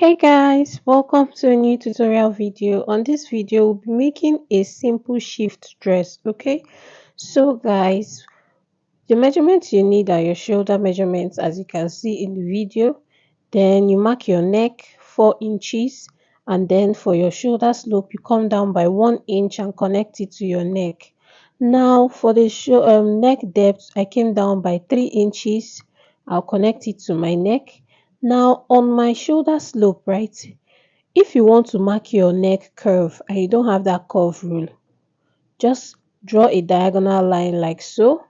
Hey guys, welcome to a new tutorial video. On this video, we'll be making a simple shift dress, okay? So guys, the measurements you need are your shoulder measurements as you can see in the video. Then you mark your neck 4 inches and then for your shoulder slope, you come down by 1 inch and connect it to your neck. Now for the neck depth, I came down by 3 inches. I'll connect it to my neck. Now on my shoulder slope, right? If you want to mark your neck curve and you don't have that curve rule, just draw a diagonal line like so.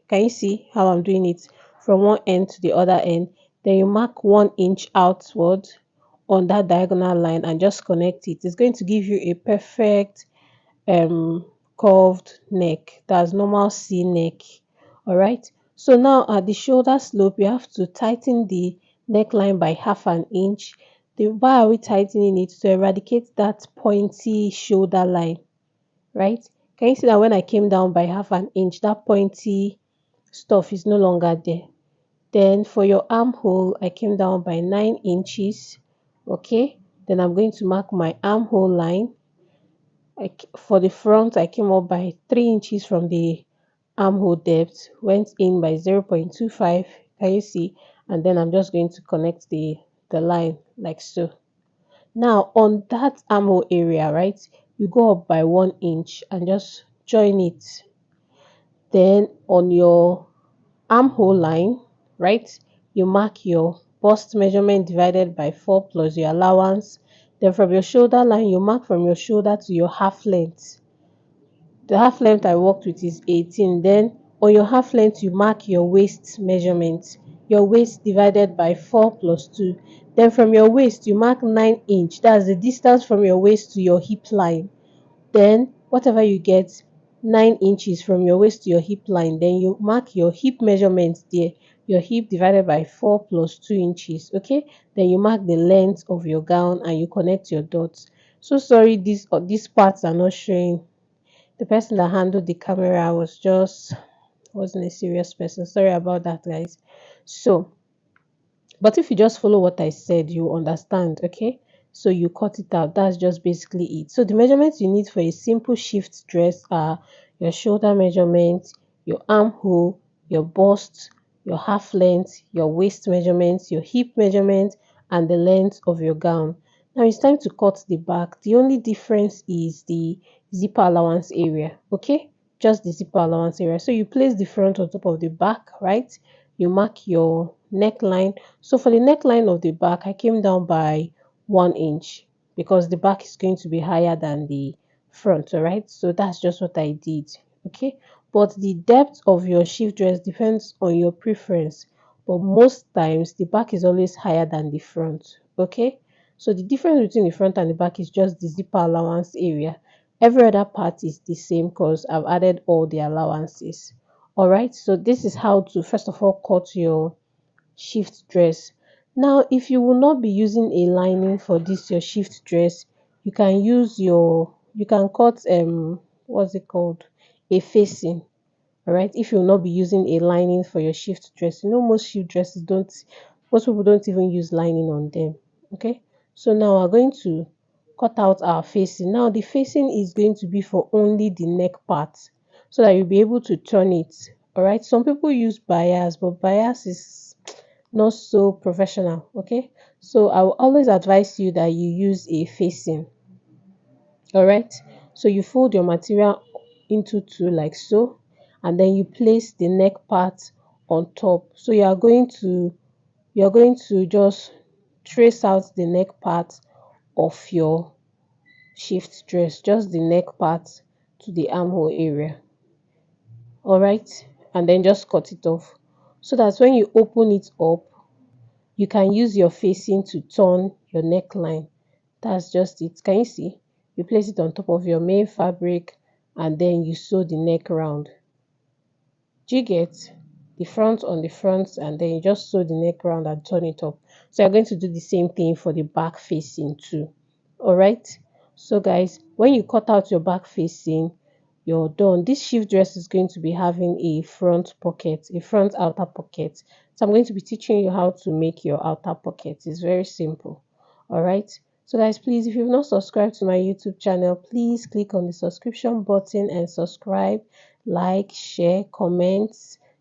Can you see how I'm doing it from one end to the other end? Then you mark 1 inch outward on that diagonal line and just connect it. It's going to give you a perfect um curved neck. That's normal C neck. All right. So now at the shoulder slope, you have to tighten the neckline by half an inch. Why are we tightening it? To eradicate that pointy shoulder line, right? Can you see that when I came down by half an inch, that pointy stuff is no longer there? Then for your armhole, I came down by 9 inches. Okay. Then I'm going to mark my armhole line. For the front, I came up by 3 inches from the armhole depth, went in by 0.25. Can you see? And then I'm just going to connect the line like so. Now on that armhole area, right, you go up by 1 inch and just join it. Then on your armhole line, right, you mark your bust measurement divided by 4 plus your allowance. Then from your shoulder line, you mark from your shoulder to your half length. The half length I worked with is 18. Then on your half length, you mark your waist measurement. Your waist divided by 4 plus 2. Then from your waist, you mark 9 inch. That's the distance from your waist to your hip line. Then whatever you get, 9 inches from your waist to your hip line. Then you mark your hip measurement there. Your hip divided by 4 plus 2 inches. Okay. Then you mark the length of your gown and you connect your dots. So sorry, these parts are not showing. The person that handled the camera wasn't a serious person. Sorry about that, guys. So but if you just follow what I said, you understand, okay? So you cut it out. That's just basically it. So the measurements you need for a simple shift dress are your shoulder measurement, your armhole, your bust, your half length, your waist measurements, your hip measurement, and the length of your gown. Now it's time to cut the back. The only difference is the zipper allowance area, okay? Just the zipper allowance area. So you place the front on top of the back, right? You mark your neckline. So for the neckline of the back, I came down by 1 inch because the back is going to be higher than the front, all right? So that's just what I did, okay? But the depth of your shift dress depends on your preference. But most times, the back is always higher than the front, okay? So the difference between the front and the back is just the zipper allowance area. Every other part is the same because I've added all the allowances. All right, so this is how to first of all cut your shift dress. Now if you will not be using a lining for this your shift dress, you can cut what's it called, a facing. All right, if you will not be using a lining for your shift dress, most shift dresses don't, most people don't even use lining on them. Okay, so now we're going to cut out our facing. Now the facing is going to be for only the neck part so that you'll be able to turn it. All right, some people use bias, but bias is not so professional. Okay, so I will always advise you that you use a facing. All right, so you fold your material into two like so, and then you place the neck part on top. So you're going to just trace out the neck part of your shift dress, just the neck part to the armhole area. All right, and then just cut it off so that when you open it up, you can use your facing to turn your neckline. That's just it. Can you see? You place it on top of your main fabric and then you sew the neck round. Do you get the front on the front and then you just sew the neck round and turn it up? So you're going to do the same thing for the back facing too. All right. So guys, when you cut out your back facing, you're done. This shift dress is going to be having a front pocket, a front outer pocket. So I'm going to be teaching you how to make your outer pocket. It's very simple. All right. So guys, please, if you've not subscribed to my YouTube channel, please click on the subscription button and subscribe, like, share, comment.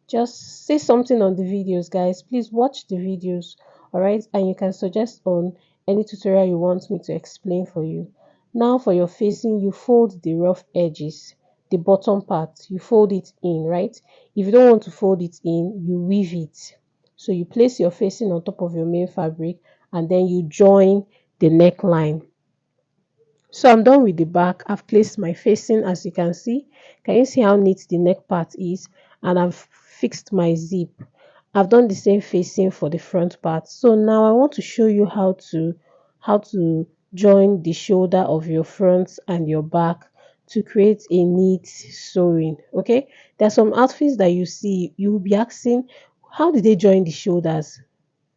Just say something on the videos, guys. Please watch the videos. All right. And you can suggest on any tutorial you want me to explain for you. Now for your facing, you fold the rough edges, the bottom part, you fold it in, right? If you don't want to fold it in, you weave it. So you place your facing on top of your main fabric and then you join the neckline. So I'm done with the back. I've placed my facing as you can see. Can you see how neat the neck part is? And I've fixed my zip. I've done the same facing for the front part. So now I want to show you how to join the shoulder of your front and your back to create a neat sewing. Okay, there are some outfits that you see, you will be asking, how did they join the shoulders?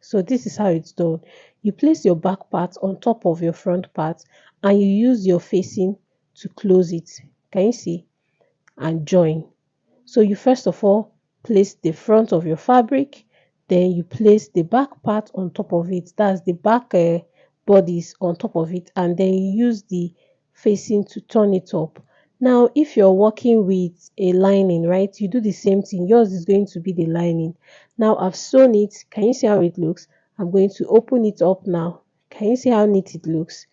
So this is how it's done. You place your back part on top of your front part and you use your facing to close it. Can you see? And join. So you first of all place the front of your fabric, then you place the back part on top of it. That's the back bodies on top of it, and then you use the facing to turn it up. Now, if you're working with a lining, right, you do the same thing. Yours is going to be the lining. Now, I've sewn it. Can you see how it looks? I'm going to open it up now. Can you see how neat it looks?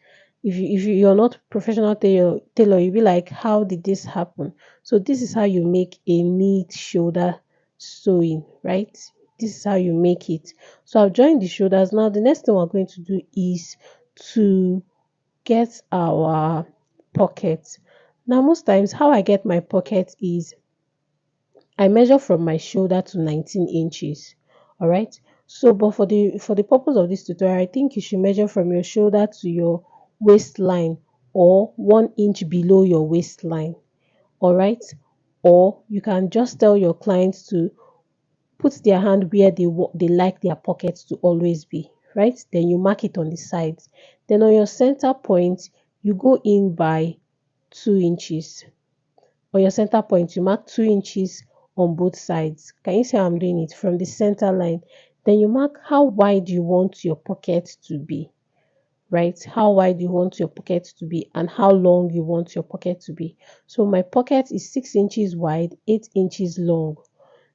If you're not professional tailor, you'll be like, how did this happen? So this is how you make a neat shoulder sewing, right? This is how you make it. So I've joined the shoulders. Now the next thing we're going to do is to get our pocket. Now most times how I get my pocket is I measure from my shoulder to 19 inches. All right. So, but for the purpose of this tutorial, I think you should measure from your shoulder to your waistline or 1 inch below your waistline. All right. Or you can just tell your clients to put their hand where they like their pockets to always be. Right. Then you mark it on the sides. Then on your center point, you go in by 2 inches. On your center point, you mark 2 inches on both sides. Can you see how I'm doing it from the center line? Then you mark how wide you want your pocket to be, right? How wide you want your pocket to be and how long you want your pocket to be. So my pocket is 6 inches wide, 8 inches long.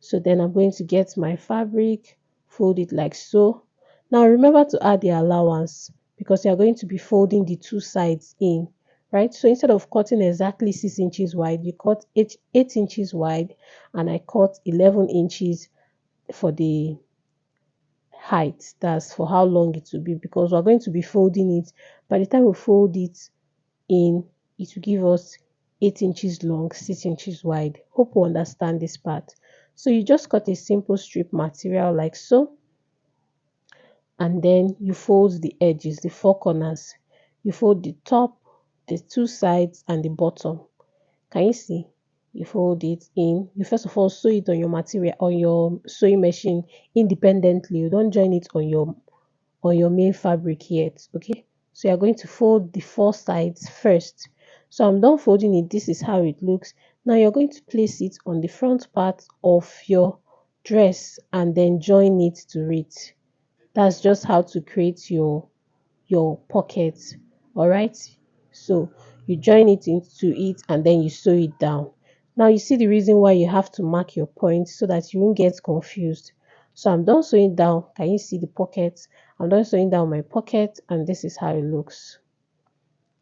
So then I'm going to get my fabric, fold it like so. Now remember to add the allowance because you're going to be folding the two sides in, right? So instead of cutting exactly 6 inches wide, you cut 8 inches wide and I cut 11 inches for the height. That's for how long it will be because we're going to be folding it. By the time we fold it in, it will give us 8 inches long, 6 inches wide. Hope you understand this part. So you just cut a simple strip material like so, and then you fold the edges, the four corners. You fold the top, the two sides, and the bottom. Can you see? You fold it in. You first of all sew it on your material, on your sewing machine independently. You don't join it on your main fabric yet. Okay, so you're going to fold the four sides first. So I'm done folding it. This is how it looks. Now you're going to place it on the front part of your dress and then join it to it. That's just how to create your pockets. All right, so you join it into it and then you sew it down. Now you see the reason why you have to mark your points so that you won't get confused. So I'm done sewing down. Can you see the pockets? I'm done sewing down my pocket and this is how it looks.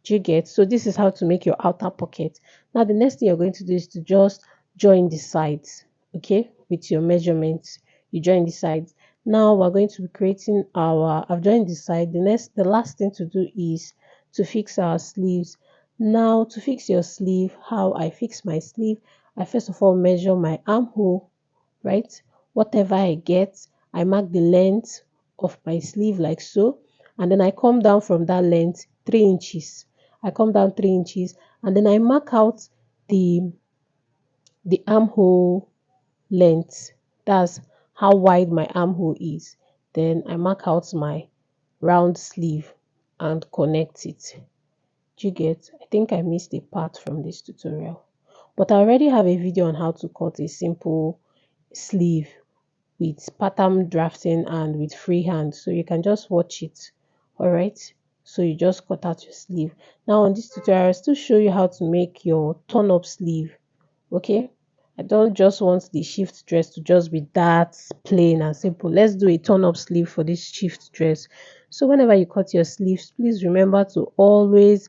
Do you get? So this is how to make your outer pocket. Now the next thing you're going to do is to just join the sides, okay, with your measurements. You join the sides. Now we're going to be creating I've joined the side. The last thing to do is to fix our sleeves. Now to fix your sleeve, how I fix my sleeve, I first of all measure my armhole, right? Whatever I get, I mark the length of my sleeve like so, and then I come down from that length 3 inches. I come down 3 inches and then I mark out the armhole length. That's how wide my armhole is. Then I mark out my round sleeve and connect it. Do you get? I think I missed a part from this tutorial. But I already have a video on how to cut a simple sleeve with pattern drafting and with freehand. So you can just watch it. Alright. So you just cut out your sleeve. Now on this tutorial, I'll still show you how to make your turn up sleeve. Okay, I don't just want the shift dress to just be that plain and simple. Let's do a turn up sleeve for this shift dress. So whenever you cut your sleeves, please remember to always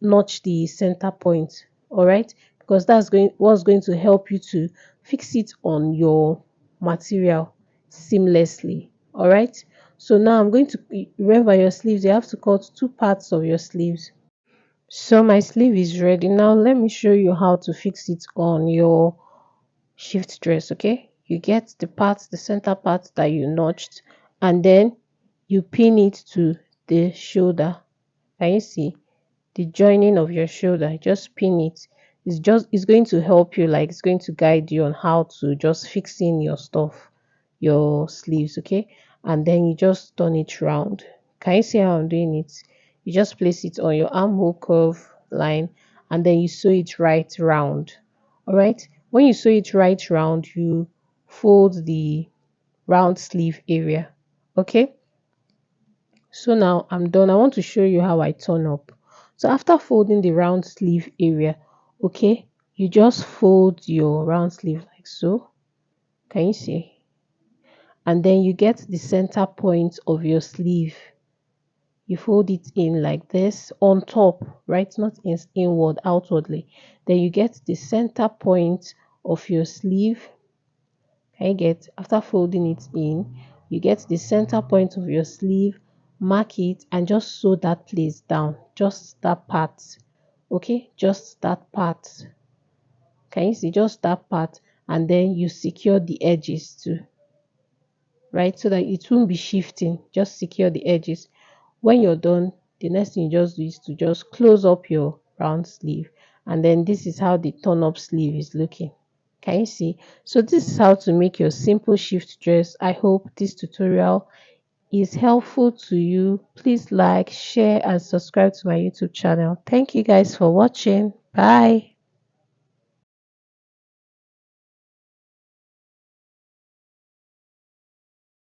notch the center point. All right, because that's going what's going to help you to fix it on your material seamlessly. All right, so now I'm going to remember your sleeves. You have to cut two parts of your sleeves. So my sleeve is ready. Now let me show you how to fix it on your shift dress. Okay, you get the center part that you notched, and then you pin it to the shoulder. Can you see the joining of your shoulder? Just pin it. It's going to help you, like it's going to guide you on how to just fix in your stuff, your sleeves. Okay, and then you just turn it round. Can you see how I'm doing it? You just place it on your armhole curve line, and then you sew it right round. All right, when you sew it right round, you fold the round sleeve area. Okay, so now I'm done. I want to show you how I turn up. So after folding the round sleeve area, okay, you just fold your round sleeve like so. Can you see? And then you get the center point of your sleeve. You fold it in like this on top, right? Not inward, outwardly. Then you get the center point of your sleeve. Can you get, after folding it in, you get the center point of your sleeve, mark it, and just sew that place down. Just that part. Okay? Just that part. Can you see? Just that part. And then you secure the edges too, right? So that it won't be shifting. Just secure the edges. When you're done, the next thing you just do is to just close up your round sleeve. And then this is how the turn up sleeve is looking. Can you see? So this is how to make your simple shift dress. I hope this tutorial is helpful to you. Please like, share, and subscribe to my YouTube channel. Thank you guys for watching. Bye.